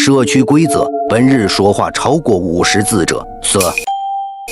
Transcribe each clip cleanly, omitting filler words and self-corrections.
社区规则：本日说话超过50字者，色。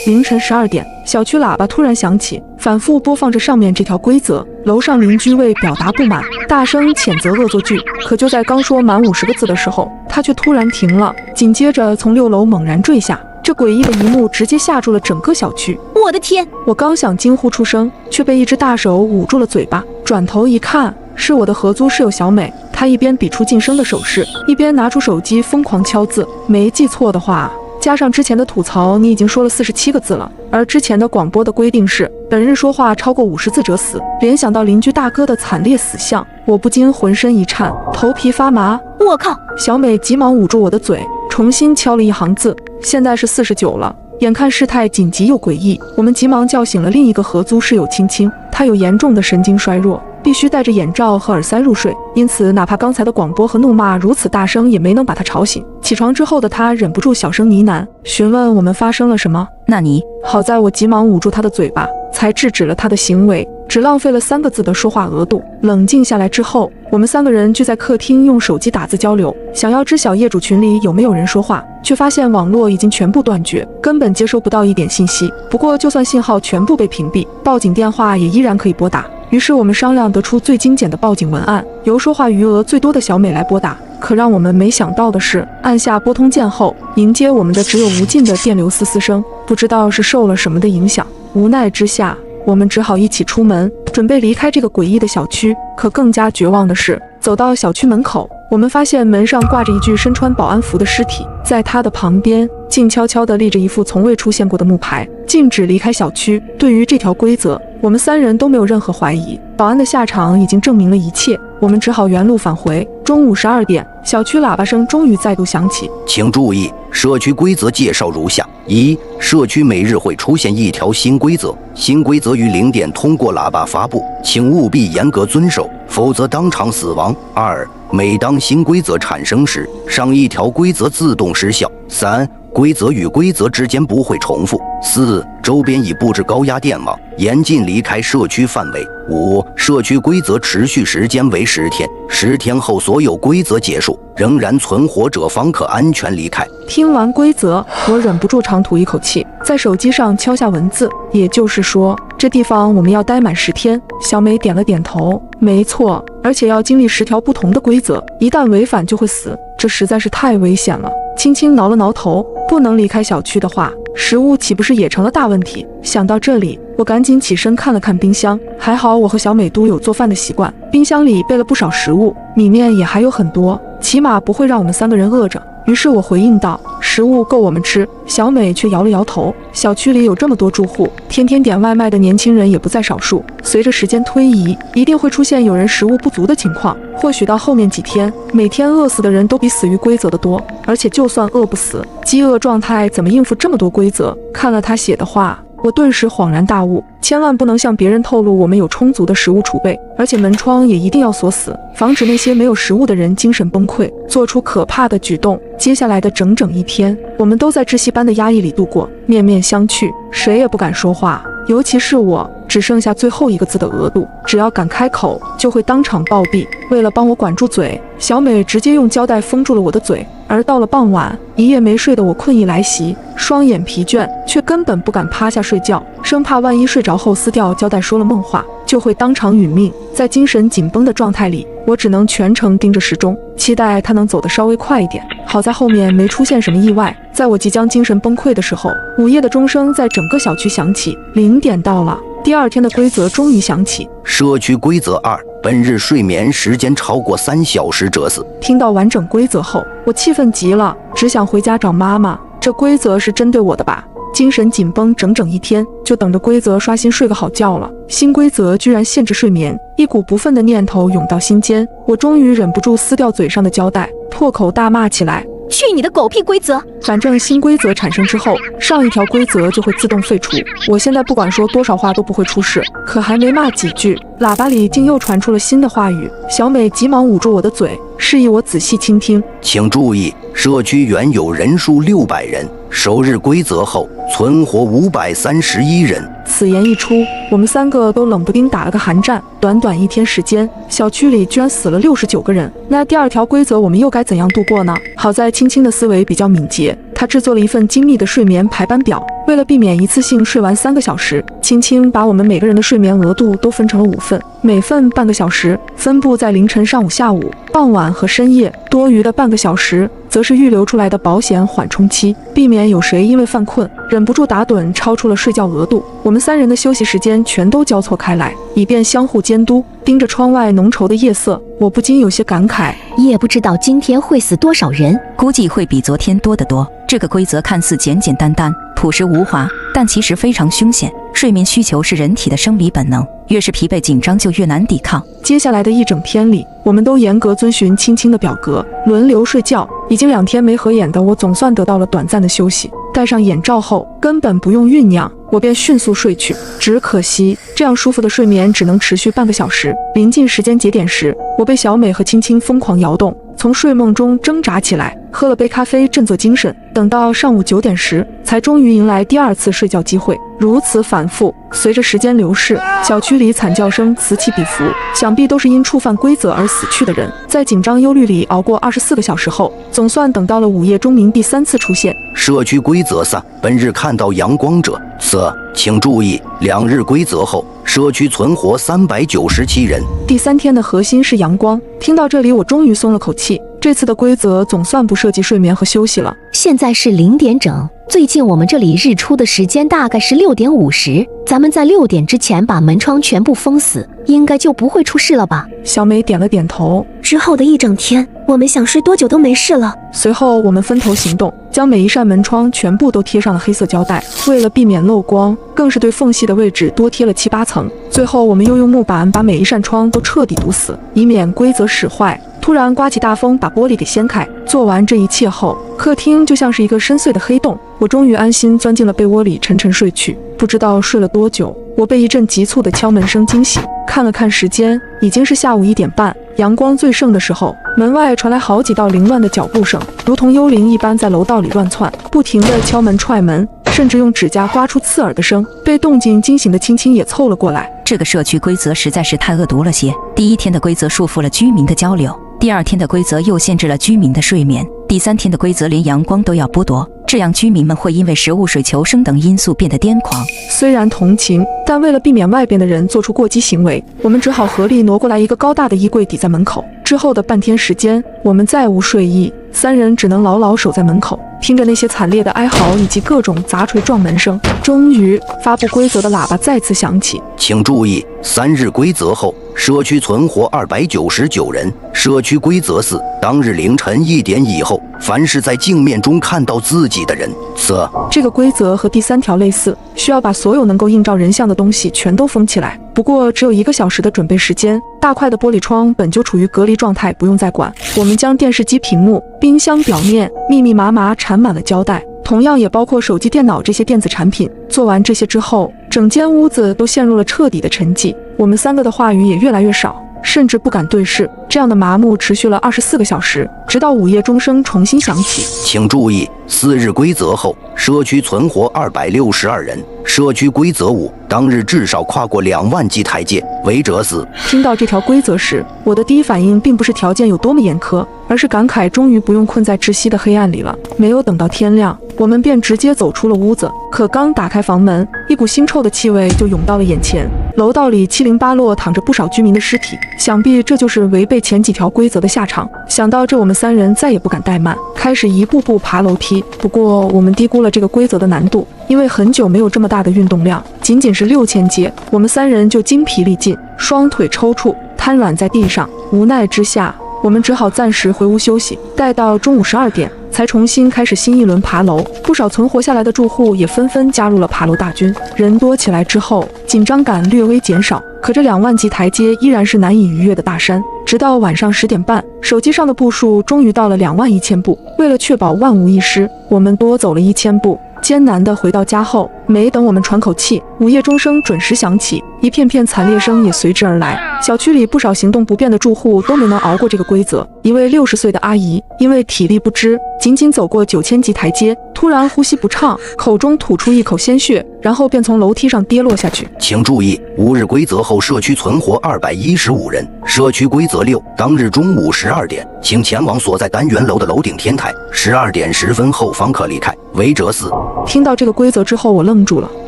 凌晨12点，小区喇叭突然响起，反复播放着上面这条规则。楼上邻居为表达不满，大声谴责恶作剧。可就在刚说满50个字的时候，他却突然停了，紧接着从6楼猛然坠下。这诡异的一幕直接吓住了整个小区。我的天！我刚想惊呼出声，却被一只大手捂住了嘴巴。转头一看，是我的合租室友小美。她一边比出噤声的手势，一边拿出手机疯狂敲字。没记错的话，加上之前的吐槽，你已经说了47个字了。而之前的广播的规定是本日说话超过50字者死。联想到邻居大哥的惨烈死相，我不禁浑身一颤，头皮发麻。我靠！小美急忙捂住我的嘴，重新敲了一行字。现在是49了。眼看事态紧急又诡异，我们急忙叫醒了另一个合租室友青青，她有严重的神经衰弱，必须戴着眼罩和耳塞入睡，因此哪怕刚才的广播和怒骂如此大声，也没能把她吵醒。起床之后的她忍不住小声呢喃，询问我们发生了什么。那你好在我急忙捂住她的嘴巴，才制止了她的行为，只浪费了3个字的说话额度。冷静下来之后，我们3个人聚在客厅用手机打字交流，想要知晓业主群里有没有人说话，却发现网络已经全部断绝，根本接收不到一点信息。不过就算信号全部被屏蔽，报警电话也依然可以拨打。于是我们商量得出最精简的报警文案，由说话余额最多的小美来拨打。可让我们没想到的是，按下拨通键后，迎接我们的只有无尽的电流嘶嘶声。不知道是受了什么的影响，无奈之下，我们只好一起出门，准备离开这个诡异的小区。可更加绝望的是，走到小区门口，我们发现门上挂着一具身穿保安服的尸体，在他的旁边静悄悄地立着一副从未出现过的木牌，禁止离开小区。对于这条规则，我们3人都没有任何怀疑，保安的下场已经证明了一切，我们只好原路返回。中午12点，小区喇叭声终于再度响起。请注意，社区规则介绍如下：一、社区每日会出现一条新规则，新规则于0点通过喇叭发布，请务必严格遵守，否则当场死亡。2、每当新规则产生时，上一条规则自动失效。3、规则与规则之间不会重复。4、周边已布置高压电网，严禁离开社区范围。5、社区规则持续时间为10天，10天后所有规则结束，仍然存活者方可安全离开。听完规则，我忍不住长吐一口气，在手机上敲下文字。也就是说，这地方我们要待满10天。小美点了点头，没错，而且要经历10条不同的规则，一旦违反就会死，这实在是太危险了。轻轻挠了挠头，不能离开小区的话，食物岂不是也成了大问题？想到这里，我赶紧起身看了看冰箱，还好我和小美都有做饭的习惯，冰箱里备了不少食物，里面也还有很多，起码不会让我们3个人饿着。于是我回应道，食物够我们吃。小美却摇了摇头，小区里有这么多住户，天天点外卖的年轻人也不在少数，随着时间推移，一定会出现有人食物不足的情况。或许到后面几天，每天饿死的人都比死于规则的多，而且就算饿不死，饥饿状态怎么应付这么多规则？看了他写的话，我顿时恍然大悟，千万不能向别人透露我们有充足的食物储备，而且门窗也一定要锁死，防止那些没有食物的人精神崩溃，做出可怕的举动。接下来的整整1天，我们都在窒息般的压抑里度过，面面相觑，谁也不敢说话，尤其是我，只剩下最后1个字的额度，只要敢开口，就会当场暴毙。为了帮我管住嘴，小美直接用胶带封住了我的嘴。而到了傍晚，一夜没睡的我困意来袭，双眼疲倦，却根本不敢趴下睡觉，生怕万一睡着后撕掉胶带说了梦话，就会当场殒命。在精神紧绷的状态里，我只能全程盯着时钟，期待它能走得稍微快一点。好在后面没出现什么意外。在我即将精神崩溃的时候，午夜的钟声在整个小区响起，0点到了。第2天的规则终于响起，社区规则2：本日睡眠时间超过3小时者死。听到完整规则后，我气愤极了，只想回家找妈妈。这规则是针对我的吧？精神紧绷整整1天，就等着规则刷新睡个好觉了。新规则居然限制睡眠，一股不忿的念头涌到心间，我终于忍不住撕掉嘴上的胶带，破口大骂起来。去你的狗屁规则！反正新规则产生之后，上一条规则就会自动废除。我现在不管说多少话都不会出事。可还没骂几句，喇叭里竟又传出了新的话语。小美急忙捂住我的嘴，示意我仔细倾听。请注意，社区原有人数600人，首日规则后存活531人，此言一出，我们3个都冷不丁打了个寒战。短短1天时间，小区里居然死了69个人。那第2条规则我们又该怎样度过呢？好在青青的思维比较敏捷，他制作了一份精密的睡眠排班表。为了避免一次性睡完3个小时，青青把我们每个人的睡眠额度都分成了5份，每份半个小时，分布在凌晨、上午、下午、傍晚和深夜。多余的半个小时则是预留出来的保险缓冲期，避免有谁因为犯困忍不住打盹超出了睡觉额度。我们3人的休息时间全都交错开来，以便相互监督。盯着窗外浓稠的夜色，我不禁有些感慨，也不知道今天会死多少人，估计会比昨天多得多。这个规则看似简简单单、朴实无华，但其实非常凶险。睡眠需求是人体的生理本能，越是疲惫紧张就越难抵抗。接下来的1整天里，我们都严格遵循青青的表格，轮流睡觉。已经2天没合眼的我，总算得到了短暂的休息。戴上眼罩后，根本不用酝酿，我便迅速睡去。只可惜，这样舒服的睡眠只能持续半个小时。临近时间节点时，我被小美和青青疯狂摇动，从睡梦中挣扎起来，喝了杯咖啡振作精神。等到上午9点时，才终于迎来第2次睡觉机会。如此反复，随着时间流逝，小区里惨叫声此起彼伏，想必都是因触犯规则而死去的人。在紧张忧虑里熬过24个小时后，总算等到了午夜钟鸣第3次出现。社区规则3：本日看到阳光者，此。请注意，2日规则后，社区存活397人。第3天的核心是阳光。听到这里，我终于松了口气。这次的规则总算不涉及睡眠和休息了。现在是0点整，最近我们这里日出的时间大概是6点50，咱们在6点之前把门窗全部封死，应该就不会出事了吧？小美点了点头。之后的1整天，我们想睡多久都没事了。随后我们分头行动，将每一扇门窗全部都贴上了黑色胶带，为了避免漏光，更是对缝隙的位置多贴了7、8层。最后我们又用木板把每一扇窗都彻底堵死，以免规则使坏。突然刮起大风，把玻璃给掀开。做完这一切后，客厅就像是一个深邃的黑洞，我终于安心钻进了被窝里沉沉睡去。不知道睡了多久，我被一阵急促的敲门声惊醒，看了看时间，已经是下午1点半。阳光最盛的时候，门外传来好几道凌乱的脚步声，如同幽灵一般在楼道里乱窜，不停地敲门踹门，甚至用指甲刮出刺耳的声。被动静惊醒的青青也凑了过来。这个社区规则实在是太恶毒了些。第1天的规则束缚了居民的交流，第2天的规则又限制了居民的睡眠，第3天的规则连阳光都要剥夺，这样居民们会因为食物、水、求生等因素变得癫狂。虽然同情，但为了避免外边的人做出过激行为，我们只好合力挪过来一个高大的衣柜抵在门口。之后的半天时间，我们再无睡意，3人只能牢牢守在门口，听着那些惨烈的哀嚎以及各种砸锤撞门声。终于，发布规则的喇叭再次响起，请注意，3日规则后，社区存活299人。社区规则4：当日凌晨1点以后，凡是在镜面中看到自己的人，此。这个规则和第3条类似，需要把所有能够映照人像的东西全都封起来。不过只有1个小时的准备时间，大块的玻璃窗本就处于隔离状态，不用再管。我们将电视机屏幕、冰箱表面密密麻麻缠满了胶带，同样也包括手机、电脑这些电子产品。做完这些之后，整间屋子都陷入了彻底的沉寂，我们3个的话语也越来越少，甚至不敢对视。这样的麻木持续了24个小时，直到午夜钟声重新响起。请注意，4日规则后，社区存活262人。社区规则5：当日至少跨过2万级台阶，违者死。听到这条规则时，我的第一反应并不是条件有多么严苛，而是感慨终于不用困在窒息的黑暗里了。没有等到天亮，我们便直接走出了屋子。可刚打开房门，一股腥臭的气味就涌到了眼前。楼道里七零八落躺着不少居民的尸体，想必这就是违背前几条规则的下场。想到这，我们3人再也不敢怠慢，开始一步步爬楼梯。不过我们低估了这个规则的难度，因为很久没有这么大的运动量，仅仅是6000阶，我们3人就精疲力尽，双腿抽搐，瘫软在地上。无奈之下，我们只好暂时回屋休息，待到中午12点才重新开始新一轮爬楼。不少存活下来的住户也纷纷加入了爬楼大军。人多起来之后，紧张感略微减少，可这2万级台阶依然是难以逾越的大山。直到晚上10点半，手机上的步数终于到了21000步。为了确保万无一失，我们多走了1000步。艰难地回到家后，没等我们喘口气，午夜钟声准时响起，一片片惨烈声也随之而来。小区里不少行动不便的住户都没能熬过这个规则。一位60岁的阿姨因为体力不支，仅仅走过9000级台阶，突然呼吸不畅，口中吐出一口鲜血，然后便从楼梯上跌落下去。请注意，5日规则后社区存活215人。社区规则6，当日中午12点，请前往所在单元楼的楼顶天台，12点10分后方可离开。违者死。听到这个规则之后，我愣住了。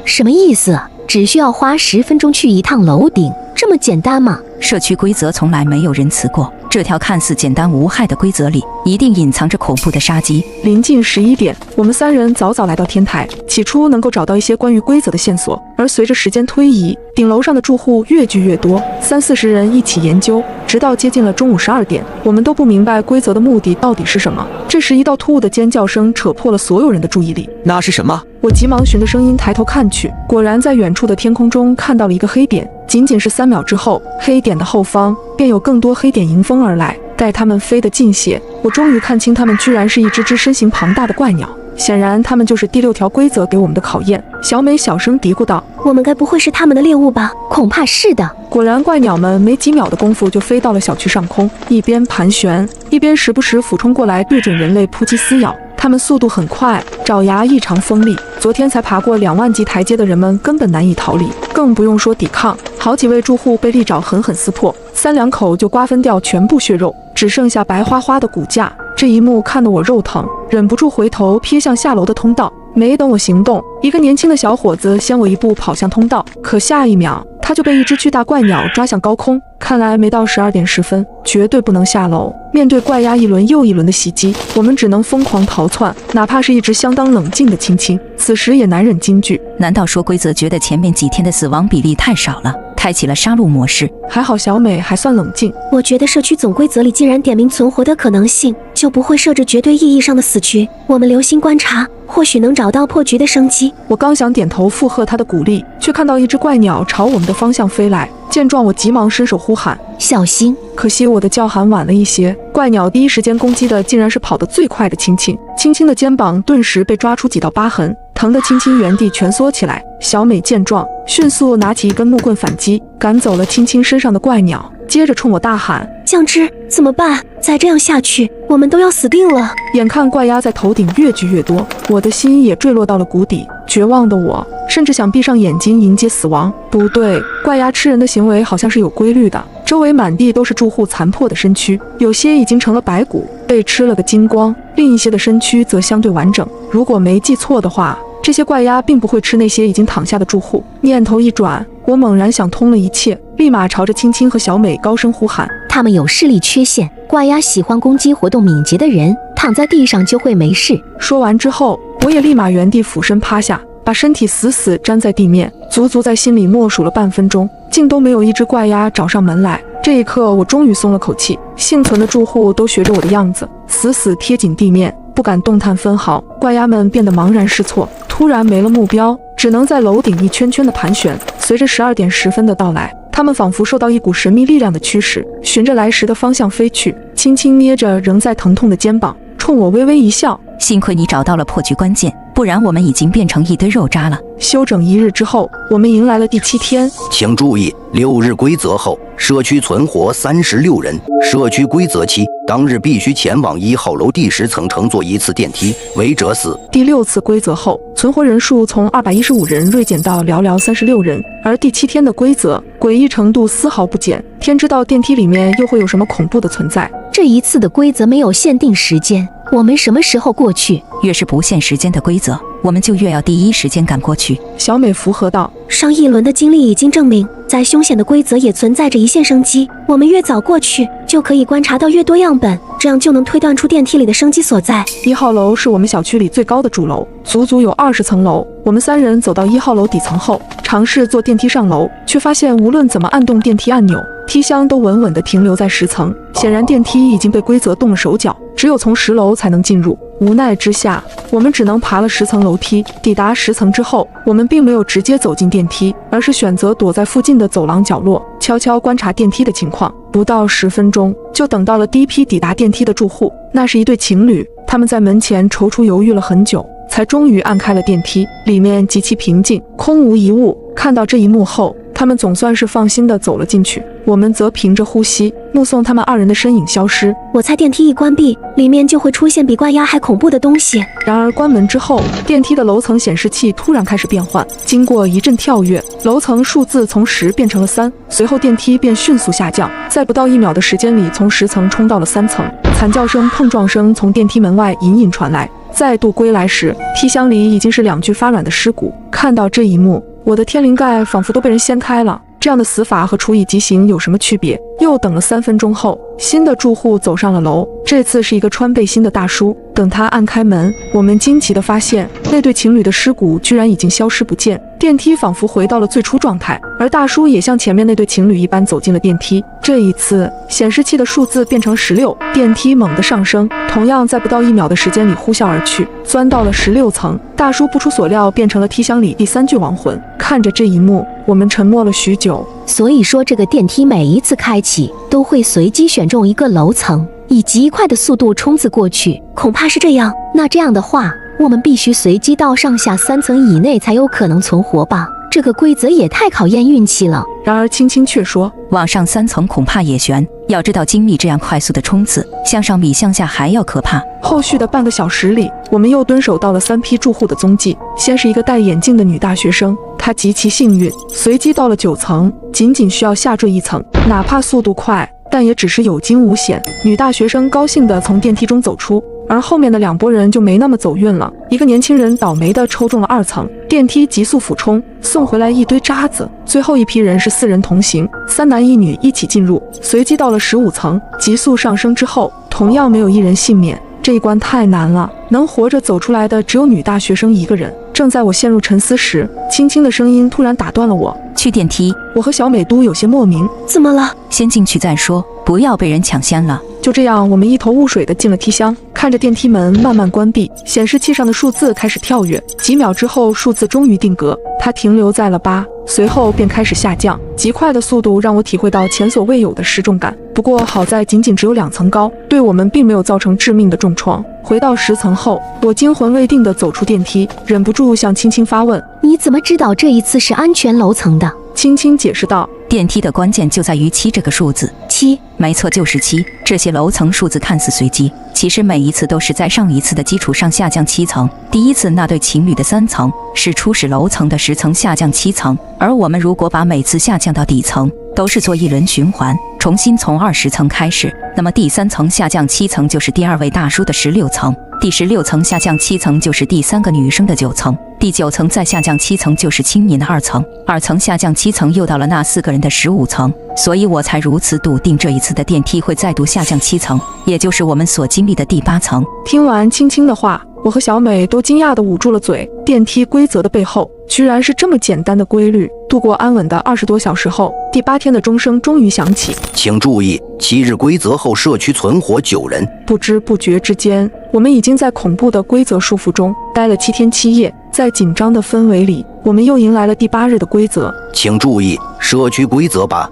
什么意思啊？只需要花10分钟去一趟楼顶，这么简单吗？社区规则从来没有仁慈过，这条看似简单无害的规则里，一定隐藏着恐怖的杀机。临近11点，我们3人早早来到天台，起初能够找到一些关于规则的线索，而随着时间推移，顶楼上的住户越聚越多，30-40人一起研究，直到接近了中午12点，我们都不明白规则的目的到底是什么。这时，一道突兀的尖叫声扯破了所有人的注意力。那是什么？我急忙循着声音抬头看去，果然在远处的天空中看到了一个黑点。仅仅是3秒之后，黑点的后方便有更多黑点迎风而来。待它们飞得近些，我终于看清它们居然是一只身形庞大的怪鸟。显然，它们就是第6条规则给我们的考验。小美小声嘀咕道：“我们该不会是他们的猎物吧？”恐怕是的。果然，怪鸟们没几秒的功夫就飞到了小区上空，一边盘旋，一边时不时俯冲过来，对准人类扑击撕咬。它们速度很快，爪牙异常锋利。昨天才爬过2万级台阶的人们根本难以逃离，更不用说抵抗。好几位住户被利爪狠狠撕破，3两口就瓜分掉全部血肉，只剩下白花花的骨架。这一幕看得我肉疼，忍不住回头瞥向下楼的通道。没等我行动，一个年轻的小伙子先我一步跑向通道，可下一秒他就被一只巨大怪鸟抓向高空。看来没到12点10分，绝对不能下楼。面对怪鸭一轮又一轮的袭击，我们只能疯狂逃窜，哪怕是一直相当冷静的青青，此时也难忍惊惧。难道说规则觉得前面几天的死亡比例太少了，开启了杀戮模式？还好小美还算冷静。我觉得社区总规则里既然点明存活的可能性，就不会设置绝对意义上的死局。我们留心观察，或许能找到破局的生机。我刚想点头附和他的鼓励，却看到一只怪鸟朝我们的方向飞来。见状，我急忙伸手呼喊：“小心！”可惜我的叫喊晚了一些，怪鸟第一时间攻击的竟然是跑得最快的青青。青青的肩膀顿时被抓出几道疤痕，疼得青青原地蜷缩起来。小美见状，迅速拿起一根木棍反击，赶走了青青身上的怪鸟，接着冲我大喊：“酱汁，怎么办？再这样下去，我们都要死定了！”眼看怪鸭在头顶越聚越多，我的心也坠落到了谷底。绝望的我甚至想闭上眼睛迎接死亡。不对，怪鸭吃人的行为好像是有规律的。周围满地都是住户残破的身躯，有些已经成了白骨，被吃了个精光，另一些的身躯则相对完整。如果没记错的话，这些怪鸭并不会吃那些已经躺下的住户。念头一转，我猛然想通了一切，立马朝着青青和小美高声呼喊：“他们有视力缺陷，怪鸭喜欢攻击活动敏捷的人，躺在地上就会没事。”说完之后，我也立马原地俯身趴下，把身体死死粘在地面，足足在心里默数了半分钟，竟都没有一只怪鸭找上门来。这一刻，我终于松了口气。幸存的住户都学着我的样子，死死贴紧地面，不敢动弹分毫。怪鸭们变得茫然失措，突然没了目标，只能在楼顶一圈圈的盘旋。随着12点10分的到来，它们仿佛受到一股神秘力量的驱使，循着来时的方向飞去。轻轻捏着仍在疼痛的肩膀，冲我微微一笑：“幸亏你找到了破局关键，不然我们已经变成一堆肉渣了。”休整1日之后，我们迎来了第7天。请注意，6日规则后，社区存活36人。社区规则7，当日必须前往1号楼第10层乘坐1次电梯，违者死。第6次规则后，存活人数从215人锐减到寥寥36人。而第7天的规则，诡异程度丝毫不减，天知道电梯里面又会有什么恐怖的存在。这一次的规则没有限定时间，我们什么时候过去？越是不限时间的规则，我们就越要第一时间赶过去。小美附和道：“上一轮的经历已经证明，再凶险的规则也存在着一线生机。我们越早过去，就可以观察到越多样本，这样就能推断出电梯里的生机所在。1号楼是我们小区里最高的主楼，足足有20层楼。我们3人走到1号楼底层后，尝试坐电梯上楼，却发现无论怎么按动电梯按钮，梯箱都稳稳地停留在10层。显然电梯已经被规则动了手脚，只有从10楼才能进入。无奈之下，我们只能爬了10层楼梯。抵达10层之后，我们并没有直接走进电梯，而是选择躲在附近的走廊角落，悄悄观察电梯的情况。不到10分钟，就等到了第一批抵达电梯的住户。那是一对情侣，他们在门前踌躇犹豫了很久，才终于按开了电梯。里面极其平静，空无一物。看到这一幕后，他们总算是放心地走了进去。我们则凭着呼吸目送他们2人的身影消失。我猜电梯一关闭，里面就会出现比怪鸭还恐怖的东西。然而关门之后，电梯的楼层显示器突然开始变换，经过一阵跳跃，楼层数字从10变成了3，随后电梯便迅速下降，在不到1秒的时间里，从10层冲到了3层。惨叫声、碰撞声从电梯门外隐隐传来。再度归来时，梯箱里已经是2具发软的尸骨。看到这一幕，我的天灵盖仿佛都被人掀开了。这样的死法和处以极刑有什么区别？又等了3分钟后，新的住户走上了楼，这次是一个穿背心的大叔。等他按开门，我们惊奇地发现，那对情侣的尸骨居然已经消失不见，电梯仿佛回到了最初状态，而大叔也像前面那对情侣一般走进了电梯。这一次，显示器的数字变成16，电梯猛地上升，同样在不到1秒的时间里呼啸而去，钻到了16层。大叔不出所料变成了梯箱里第3具亡魂。看着这一幕，我们沉默了许久。所以说，这个电梯每一次开启都会随机选中一个楼层，以极快的速度冲刺过去。恐怕是这样。那这样的话，我们必须随机到上下3层以内才有可能存活吧？这个规则也太考验运气了。然而青青却说，往上3层恐怕也悬，要知道经历这样快速的冲刺，向上比向下还要可怕。后续的半个小时里，我们又蹲守到了3批住户的踪迹。先是一个戴眼镜的女大学生，她极其幸运，随机到了9层，仅需要下坠1层，哪怕速度快，但也只是有惊无险。女大学生高兴地从电梯中走出，而后面的2拨人就没那么走运了。一个年轻人倒霉地抽中了2层，电梯急速俯冲，送回来一堆渣子。最后一批人是4人同行，3男1女一起进入，随机到了15层，急速上升之后，同样没有1人幸免。这一关太难了，能活着走出来的只有女大学生1个人。正在我陷入沉思时，轻轻的声音突然打断了我。去电梯。我和小美都有些莫名，怎么了？先进去再说，不要被人抢先了。就这样，我们一头雾水地进了梯箱，看着电梯门慢慢关闭，显示器上的数字开始跳跃。几秒之后，数字终于定格，它停留在了8，随后便开始下降。极快的速度让我体会到前所未有的失重感。不过好在仅只有2层高，对我们并没有造成致命的重创。回到10层后，我惊魂未定地走出电梯，忍不住向青青发问：你怎么知道这一次是安全楼层的？青青解释道：电梯的关键就在于7这个数字。7，没错，就是7。这些楼层数字看似随机，其实每一次都是在上一次的基础上下降7层。第一次那对情侣的3层是初始楼层的10层下降7层，而我们如果把每次下降到底层都是做1轮循环，重新从20层开始，那么第3层下降7层就是第2位大叔的16层，第16层下降7层就是第3个女生的9层，第9层再下降7层就是青年的2层，2层下降7层又到了那4个人的15层，所以我才如此笃定这一次的电梯会再度下降7层，也就是我们所经历的第8层。听完青青的话，我和小美都惊讶地捂住了嘴。电梯规则的背后居然是这么简单的规律。度过安稳的20多小时后，第8天的钟声终于响起。请注意，7日规则后社区存活9人。不知不觉之间，我们已经在恐怖的规则束缚中待了7天7夜。在紧张的氛围里，我们又迎来了第8日的规则。请注意，社区规则把